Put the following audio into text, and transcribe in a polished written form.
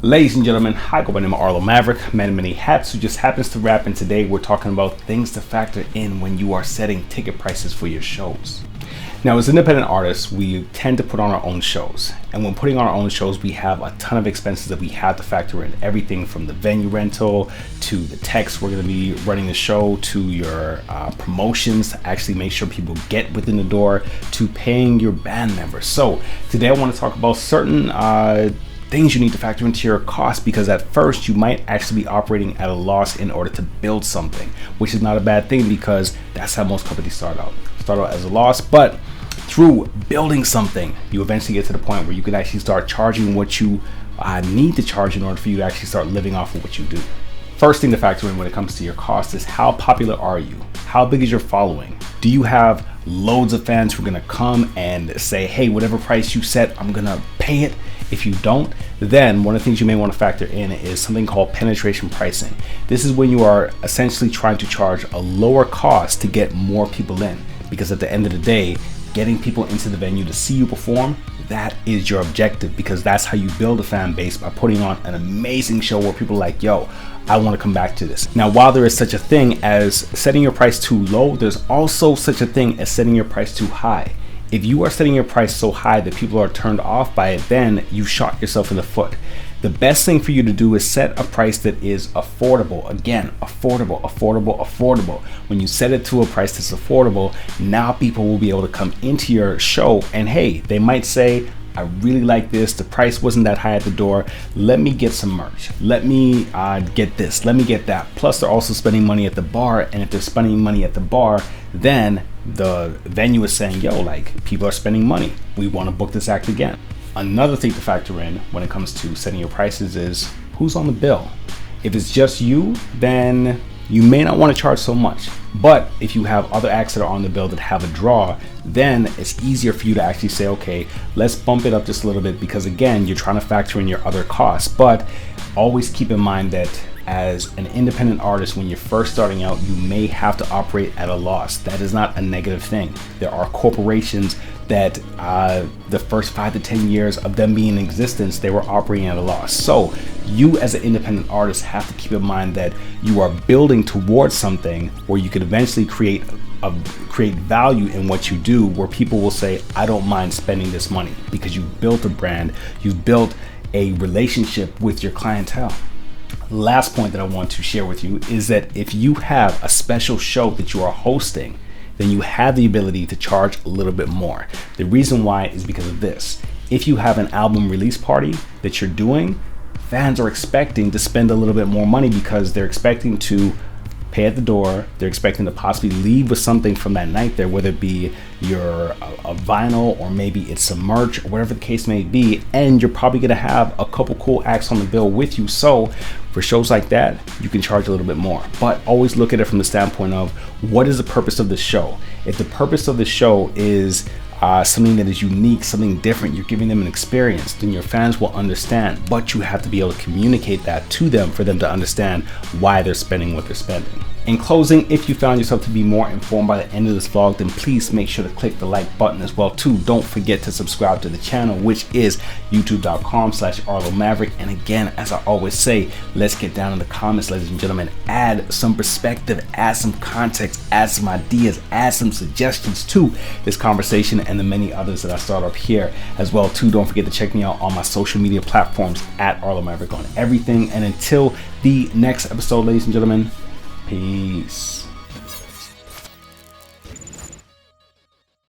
Ladies and gentlemen, I go by the name of Arlo Maverick, man of many hats who just happens to rap, and today we're talking about things to factor in when you are setting ticket prices for your shows. Now, as independent artists, we tend to put on our own shows, and when putting on our own shows, we have a ton of expenses that we have to factor in. Everything from the venue rental to the text we're going to be running the show, to your promotions to actually make sure people get within the door, to paying your band members. So today I want to talk about certain things you need to factor into your cost, because at first you might actually be operating at a loss in order to build something, which is not a bad thing, because that's how most companies start out as a loss. But through building something, you eventually get to the point where you can actually start charging what you need to charge in order for you to actually start living off of what you do. First thing to factor in when it comes to your cost is how popular are you? How big is your following? Do you have loads of fans who are going to come and say, hey, whatever price you set, I'm going to pay it? If you don't, then one of the things you may want to factor in is something called penetration pricing. This is when you are essentially trying to charge a lower cost to get more people in, because at the end of the day, getting people into the venue to see you perform, that is your objective, because that's how you build a fan base, by putting on an amazing show where people are like, yo, I want to come back to this. Now, while there is such a thing as setting your price too low, there's also such a thing as setting your price too high. If you are setting your price so high that people are turned off by it, then you shot yourself in the foot. The best thing for you to do is set a price that is affordable. Again, affordable. When you set it to a price that's affordable, now people will be able to come into your show, and hey, they might say, I really like this. The price wasn't that high at the door. Let me get some merch. Let me get this. Let me get that. Plus, they're also spending money at the bar. And if they're spending money at the bar, then the venue is saying, yo, like, people are spending money. We want to book this act again. Another thing to factor in when it comes to setting your prices is who's on the bill. If it's just you, then you may not want to charge so much. But if you have other acts that are on the bill that have a draw, then it's easier for you to actually say, okay, let's bump it up just a little bit, because again, you're trying to factor in your other costs. But always keep in mind that as an independent artist, when you're first starting out, you may have to operate at a loss. That is not a negative thing. There are corporations that the first 5 to 10 years of them being in existence, they were operating at a loss. So you as an independent artist have to keep in mind that you are building towards something where you could eventually create value in what you do, where people will say, I don't mind spending this money, because you've built a brand, you've built a relationship with your clientele. Last point that I want to share with you is that if you have a special show that you are hosting, then you have the ability to charge a little bit more. The reason why is because of this. If you have an album release party that you're doing, fans are expecting to spend a little bit more money, because they're expecting to pay at the door. They're expecting to possibly leave with something from that night there, whether it be a vinyl, or maybe it's some merch, or whatever the case may be. And you're probably going to have a couple cool acts on the bill with you. So for shows like that, you can charge a little bit more. But always look at it from the standpoint of, what is the purpose of the show? If the purpose of the show is something that is unique, something different, you're giving them an experience, then your fans will understand. But you have to be able to communicate that to them for them to understand why they're spending what they're spending. In closing, if you found yourself to be more informed by the end of this vlog, then please make sure to click the like button as well too. Don't forget to subscribe to the channel, which is youtube.com/Arlo Maverick. And again, as I always say, let's get down in the comments, ladies and gentlemen. Add some perspective, add some context, add some ideas, add some suggestions to this conversation and the many others that I start up here as well too. Don't forget to check me out on my social media platforms at Arlo Maverick on everything. And until the next episode, ladies and gentlemen, peace.